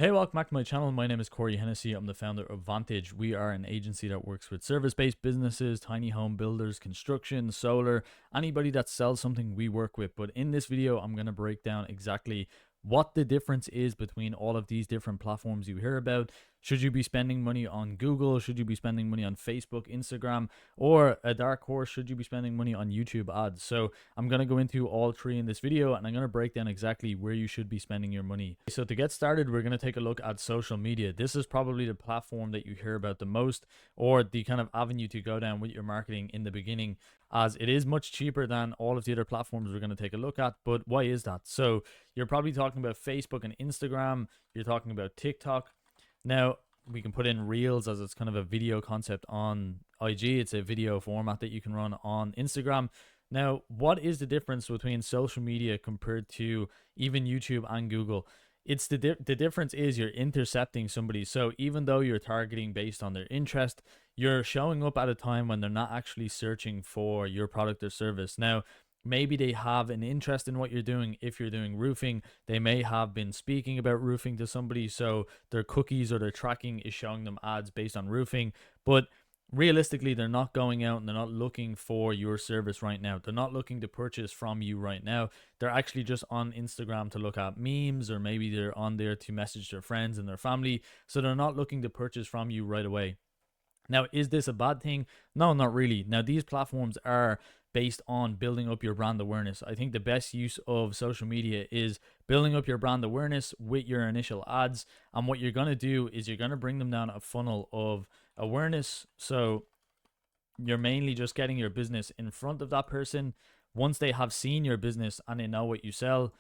Hey, welcome back to my channel. My name is Corey Hennessy. I'm the founder of Vantage. We are an agency that works with service-based businesses, tiny home builders, construction, solar, anybody that sells something we work with. But in this video, I'm going to break down exactly what the difference is between all of these different platforms you hear about. Should you be spending money on Google? Should you be spending money on Facebook, Instagram, or a dark horse? Should you be spending money on YouTube ads? So I'm going to go into all three in this video, and I'm going to break down exactly where you should be spending your money. So to get started, we're going to take a look at social media. This is probably the platform that you hear about the most, or the kind of avenue to go down with your marketing in the beginning, as it is much cheaper than all of the other platforms we're going to take a look at. But why is that? So you're probably talking about Facebook and Instagram. You're talking about TikTok. Now, we can put in Reels, as it's kind of a video concept on IG. It's a video format that you can run on Instagram. Now, what is the difference between social media compared to even YouTube and Google? It's the difference is you're intercepting somebody. So even though you're targeting based on their interest, you're showing up at a time when they're not actually searching for your product or service. Now, maybe they have an interest in what you're doing. If you're doing roofing, they may have been speaking about roofing to somebody, so their cookies or their tracking is showing them ads based on roofing. But realistically, they're not going out and they're not looking for your service right now. They're not looking to purchase from you right now. They're actually just on Instagram to look at memes, or maybe they're on there to message their friends and their family. So they're not looking to purchase from you right away. Now, is this a bad thing? No, not really. Now, these platforms are based on building up your brand awareness. I think the best use of social media is building up your brand awareness with your initial ads. And what you're going to do is you're going to bring them down a funnel of awareness. So you're mainly just getting your business in front of that person. Once they have seen your business and they know what you sell,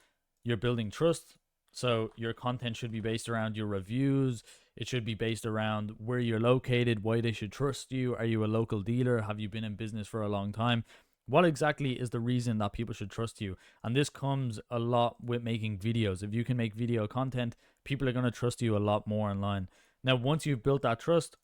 you're building trust. So your content should be based around your reviews. It should be based around where you're located, why they should trust you. Are you a local dealer? Have you been in business for a long time? What exactly is the reason that people should trust you? And this comes a lot with making videos. If you can make video content, people are going to trust you a lot more online. Now, once you've built that trust,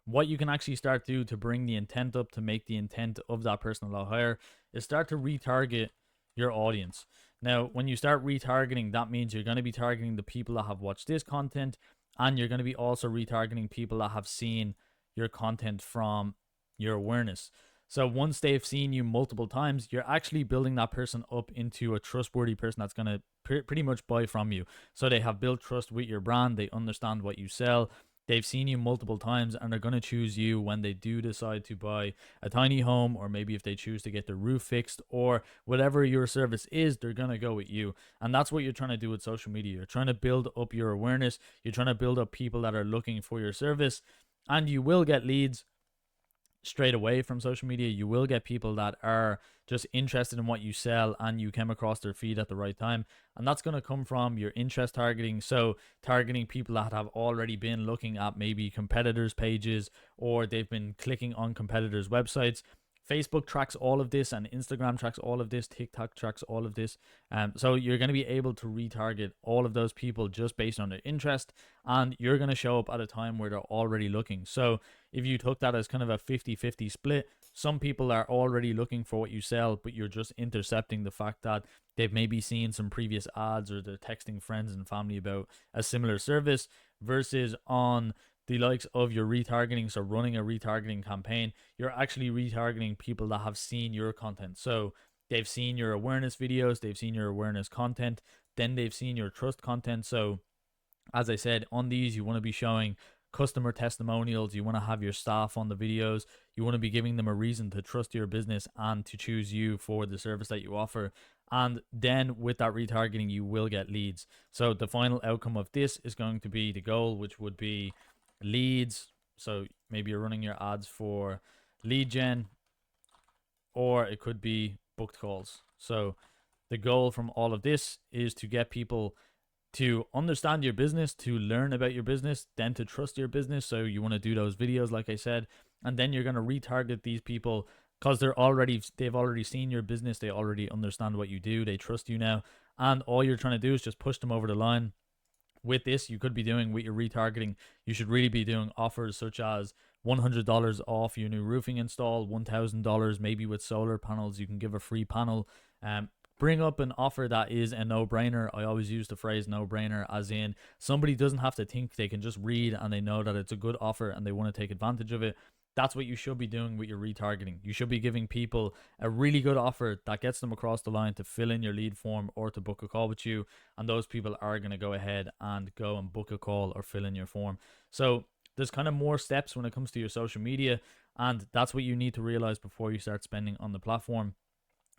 what you can actually start to bring the intent up, to make the intent of that person a lot higher, is start to retarget your audience. Now, when you start retargeting, that means you're going to be targeting the people that have watched this content, and you're going to be also retargeting people that have seen your content from your awareness. So once they've seen you multiple times, you're actually building that person up into a trustworthy person that's going to pretty much buy from you. So they have built trust with your brand. They understand what you sell. They've seen you multiple times, and they're going to choose you when they do decide to buy a tiny home, or maybe if they choose to get their roof fixed, or whatever your service is, they're going to go with you. And that's what you're trying to do with social media. You're trying to build up your awareness. You're trying to build up people that are looking for your service, and you will get leads straight away from social media. You will get people that are just interested in what you sell, and you came across their feed at the right time, and that's going to come from your interest targeting. So targeting people that have already been looking at maybe competitors pages, or they've been clicking on competitors websites. Facebook tracks all of this, and Instagram tracks all of this, TikTok tracks all of this. So you're going to be able to retarget all of those people just based on their interest, and you're going to show up at a time where they're already looking. So if you took that as kind of a 50-50 split, some people are already looking for what you sell, but you're just intercepting the fact that they've maybe seen some previous ads, or they're texting friends and family about a similar service, versus on the likes of your retargeting. So running a retargeting campaign, you're actually retargeting people that have seen your content. So they've seen your awareness videos, they've seen your awareness content, then they've seen your trust content. So as I said, on these, you want to be showing customer testimonials. You want to have your staff on the videos. You want to be giving them a reason to trust your business and to choose you for the service that you offer. And then with that retargeting, you will get leads. So the final outcome of this is going to be the goal, which would be leads. So maybe you're running your ads for lead gen, or it could be booked calls. So the goal from all of this is to get people to understand your business, to learn about your business, then to trust your business. So you want to do those videos, like I said, and then you're going to retarget these people because they've already seen your business. They already understand what you do. They trust you now. And all you're trying to do is just push them over the line. With this, you could be doing with your retargeting, you should really be doing offers such as $100 off your new roofing install, $1,000 maybe with solar panels. You can give a free panel. bring up an offer that is a no-brainer. I always use the phrase no-brainer, as in somebody doesn't have to think, they can just read and they know that it's a good offer and they want to take advantage of it. That's what you should be doing with your retargeting. You should be giving people a really good offer that gets them across the line to fill in your lead form or to book a call with you, and those people are going to go ahead and go and book a call or fill in your form. So there's kind of more steps when it comes to your social media, and that's what you need to realize before you start spending on the platform.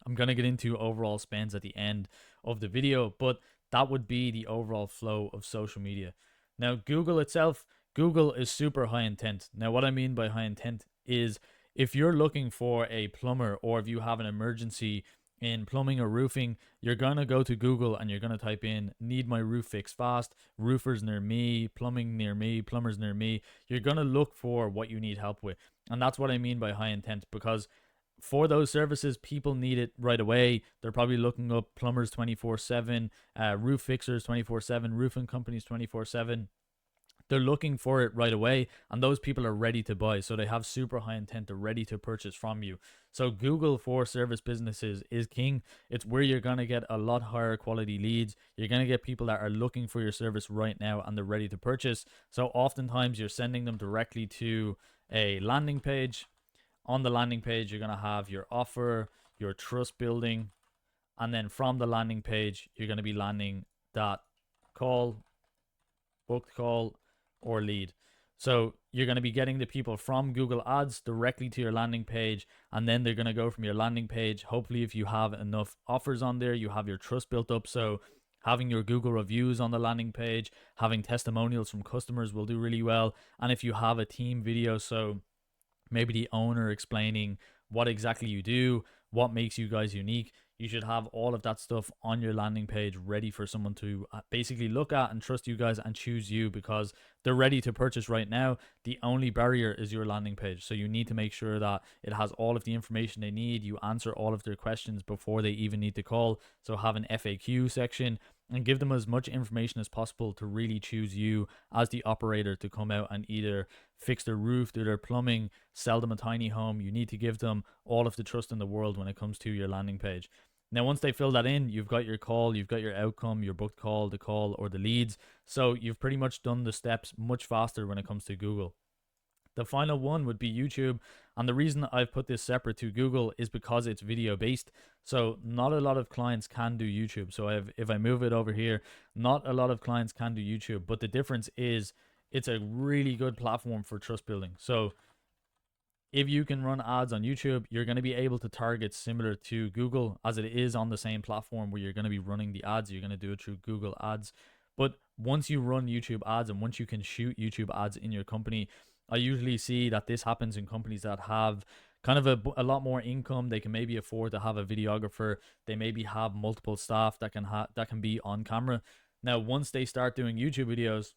I'm going to get into overall spends at the end of the video, but that would be the overall flow of social media. Now, Google itself, Google is super high intent. Now, what I mean by high intent is if you're looking for a plumber or if you have an emergency in plumbing or roofing, you're going to go to Google and you're going to type in need my roof fixed fast, roofers near me, plumbing near me, plumbers near me. You're going to look for what you need help with. And that's what I mean by high intent, because for those services, people need it right away. They're probably looking up plumbers 24/7, roof fixers 24/7, roofing companies 24/7. They're looking for it right away, and those people are ready to buy. So they have super high intent. They're ready to purchase from you. So Google for service businesses is king. It's where you're going to get a lot higher quality leads. You're going to get people that are looking for your service right now and they're ready to purchase. So oftentimes you're sending them directly to a landing page. On the landing page, you're going to have your offer, your trust building, and then from the landing page, you're going to be landing that call, booked call, or lead. So you're going to be getting the people from Google Ads directly to your landing page, and then they're going to go from your landing page. Hopefully, if you have enough offers on there, you have your trust built up. So having your Google reviews on the landing page, having testimonials from customers will do really well. And if you have a team video, so maybe the owner explaining what exactly you do, what makes you guys unique, you should have all of that stuff on your landing page ready for someone to basically look at and trust you guys and choose you, because they're ready to purchase right now. The only barrier is your landing page. So you need to make sure that it has all of the information they need. You answer all of their questions before they even need to call. So have an FAQ section and give them as much information as possible to really choose you as the operator to come out and either fix their roof, do their plumbing, sell them a tiny home. You need to give them all of the trust in the world when it comes to your landing page. Now, once they fill that in, you've got your call, you've got your outcome, your booked call, the call, or the leads. So you've pretty much done the steps much faster when it comes to Google. The final one would be YouTube. And the reason I've put this separate to Google is because it's video based. So not a lot of clients can do YouTube. So if I move it over here, not a lot of clients can do YouTube. But the difference is it's a really good platform for trust building. So if you can run ads on YouTube, you're going to be able to target similar to Google, as it is on the same platform where you're going to be running the ads. You're going to do it through Google Ads. But once you run YouTube ads and once you can shoot YouTube ads in your company, I usually see that this happens in companies that have kind of a lot more income. They can maybe afford to have a videographer. They maybe have multiple staff that can be on camera. Now, once they start doing YouTube videos,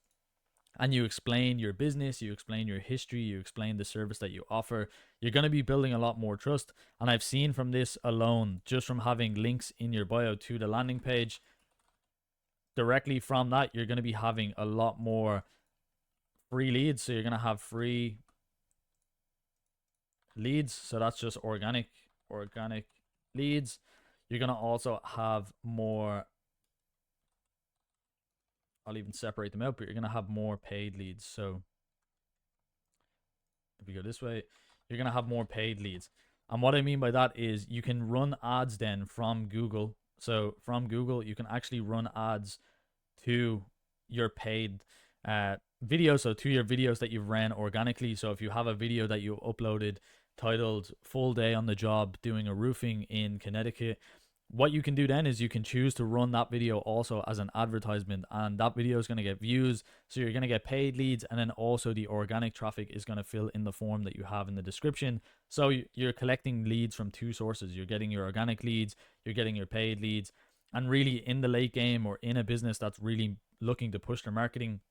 and you explain your business, you explain your history, you explain the service that you offer, you're going to be building a lot more trust. And I've seen from this alone, just from having links in your bio to the landing page, directly from that, you're going to be having a lot more free leads. So you're going to have free leads. So that's just organic leads. You're going to also have more, I'll even separate them out, but you're going to have more paid leads. So if we go this way, you're going to have more paid leads. And what I mean by that is you can run ads then from Google. So from Google, you can actually run ads to your paid videos. So to your videos that you've ran organically. So if you have a video that you uploaded titled "Full Day on the Job Doing a Roofing in Connecticut," what you can do then is you can choose to run that video also as an advertisement, and that video is going to get views. So you're going to get paid leads, and then also the organic traffic is going to fill in the form that you have in the description. So you're collecting leads from two sources. You're getting your organic leads, you're getting your paid leads. And really, in the late game or in a business that's really looking to push their marketing,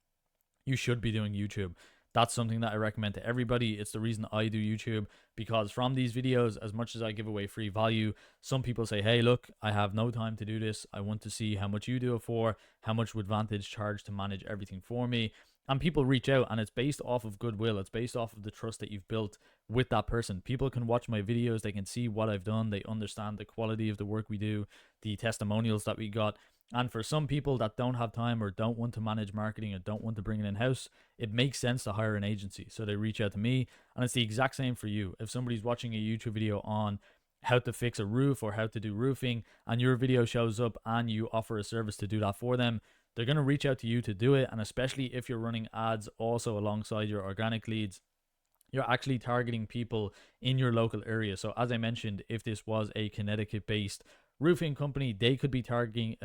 you should be doing YouTube. That's something that I recommend to everybody. It's the reason I do YouTube, because from these videos, as much as I give away free value, some people say, hey, look, I have no time to do this. I want to see how much you do it for, how much would Vantage charge to manage everything for me. And people reach out, and it's based off of goodwill. It's based off of the trust that you've built with that person. People can watch my videos, they can see what I've done, they understand the quality of the work we do, the testimonials that we got. And for some people that don't have time or don't want to manage marketing or don't want to bring it in house, it makes sense to hire an agency. So they reach out to me, and it's the exact same for you. If somebody's watching a YouTube video on how to fix a roof or how to do roofing, and your video shows up and you offer a service to do that for them, they're going to reach out to you to do it. And especially if you're running ads also alongside your organic leads, you're actually targeting people in your local area. So as I mentioned, if this was a Connecticut based roofing company, they could be targeting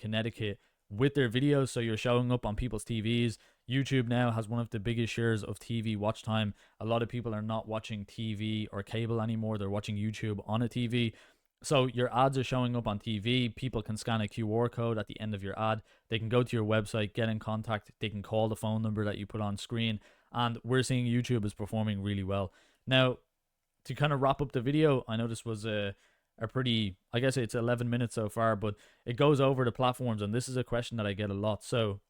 Connecticut with their videos. So you're showing up on people's TVs. YouTube now has one of the biggest shares of TV watch time. A lot of people are not watching TV or cable anymore. They're watching YouTube on a TV. So your ads are showing up on TV. People can scan a QR code at the end of your ad. They can go to your website, get in contact. They can call the phone number that you put on screen. And we're seeing YouTube is performing really well. Now, to kind of wrap up the video, I know this was a pretty, I guess it's 11 minutes so far, but it goes over the platforms. And this is a question that I get a lot. So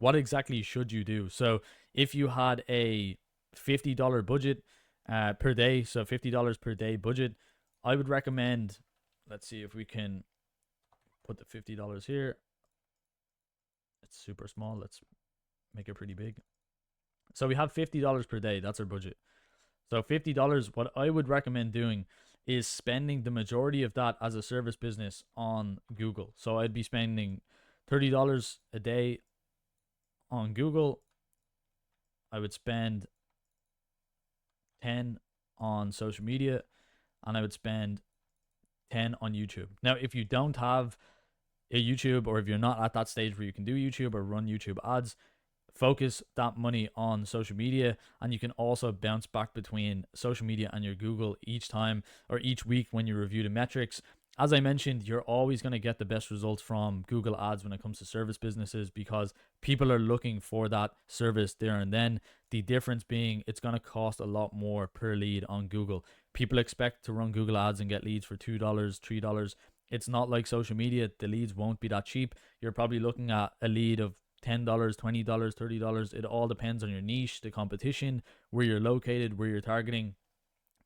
what exactly should you do? So if you had a $50 budget per day, so $50 per day budget, I would recommend, let's see if we can put the $50 here. It's super small. Let's make it pretty big. So we have $50 per day. That's our budget. So $50, what I would recommend doing is spending the majority of that as a service business on Google. So I'd be spending $30 a day on Google. I would spend 10 on social media, and I would spend 10 on YouTube. Now, if you don't have a YouTube, or if you're not at that stage where you can do YouTube or run YouTube ads, focus that money on social media, and you can also bounce back between social media and your Google each time or each week when you review the metrics. As I mentioned, you're always going to get the best results from Google ads when it comes to service businesses, because people are looking for that service there and then. The difference being it's going to cost a lot more per lead on Google. People expect to run Google ads and get leads for $2, $3. It's not like social media. The leads won't be that cheap. You're probably looking at a lead of $10, $20, $30. It all depends on your niche, the competition, where you're located, where you're targeting.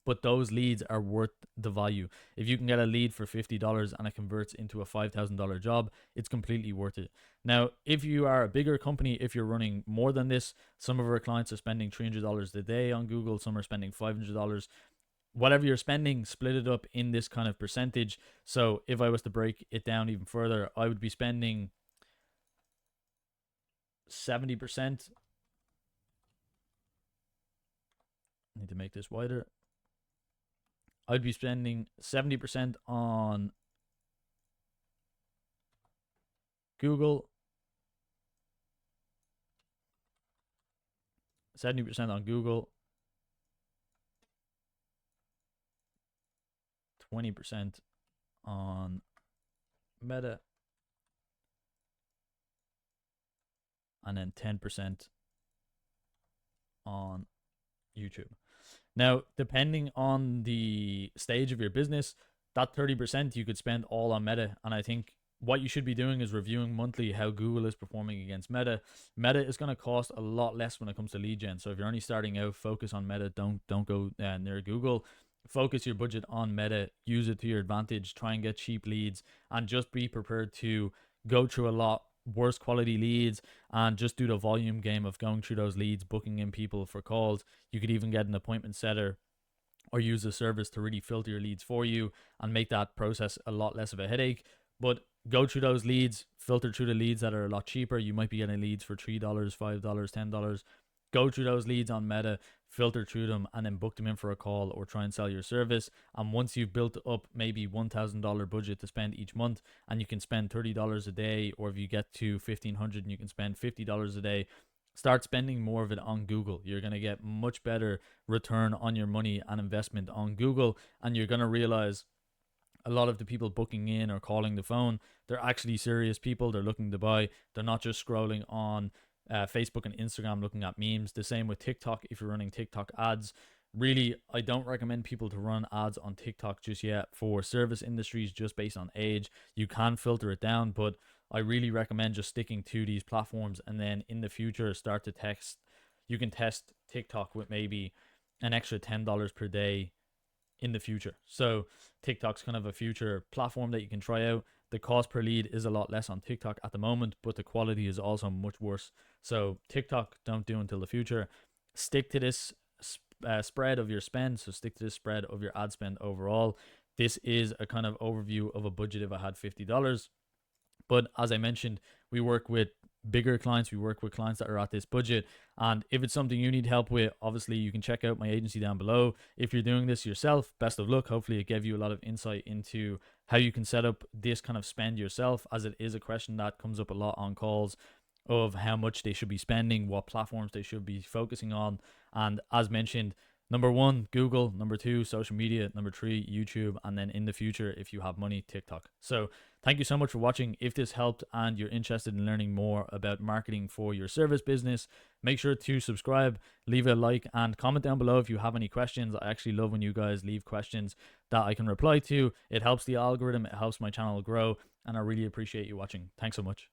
But those leads are worth the value. If you can get a lead for $50 and it converts into a $5,000 job, it's completely worth it. Now, if you are a bigger company, if you're running more than this, some of our clients are spending $300 a day on Google, some are spending $500. Whatever you're spending, split it up in this kind of percentage. So if I was to break it down even further, I would be spending 70%. I need to make this wider. I'd be spending 70% on Google, 70% on Google, 20% on Meta, and then 10% on YouTube. Now, depending on the stage of your business, that 30% you could spend all on Meta. And I think what you should be doing is reviewing monthly how Google is performing against Meta. Meta is going to cost a lot less when it comes to lead gen. So if you're only starting out, focus on Meta. Don't go near Google. Focus your budget on Meta. Use it to your advantage. Try and get cheap leads, and just be prepared to go through a lot worse quality leads, and just do the volume game of going through those leads, booking in people for calls. You could even get an appointment setter or use a service to really filter your leads for you and make that process a lot less of a headache. But go through those leads, filter through the leads that are a lot cheaper. You might be getting leads for $3, $5, $10. Go through those leads on Meta, filter through them, and then book them in for a call or try and sell your service. And once you've built up maybe $1,000 budget to spend each month, and you can spend $30 a day, or if you get to $1,500 and you can spend $50 a day, start spending more of it on Google. You're going to get much better return on your money and investment on Google, and you're going to realize a lot of the people booking in or calling the phone, they're actually serious people. They're looking to buy. They're not just scrolling on Facebook and Instagram looking at memes. The same with TikTok. If you're running TikTok ads, really, I don't recommend people to run ads on TikTok just yet for service industries, just based on age. You can filter it down, but I really recommend just sticking to these platforms, and then in the future start to test. You can test TikTok with maybe an extra $10 per day in the future. So TikTok's kind of a future platform that you can try out. The cost per lead is a lot less on TikTok at the moment, but the quality is also much worse. So TikTok, don't do until the future. Stick to this spread of your spend. So stick to this spread of your ad spend overall. This is a kind of overview of a budget if I had $50. But as I mentioned, we work with bigger clients. We work with clients that are at this budget. And if it's something you need help with, obviously you can check out my agency down below. If you're doing this yourself, best of luck. Hopefully it gave you a lot of insight into how you can set up this kind of spend yourself, as it is a question that comes up a lot on calls of how much they should be spending, what platforms they should be focusing on. And as mentioned, number one, Google. Number two, social media. Number three, YouTube. And then in the future, if you have money, TikTok. So thank you so much for watching. If this helped and you're interested in learning more about marketing for your service business, make sure to subscribe, leave a like, and comment down below if you have any questions. I actually love when you guys leave questions that I can reply to. It helps the algorithm, it helps my channel grow, and I really appreciate you watching. Thanks so much.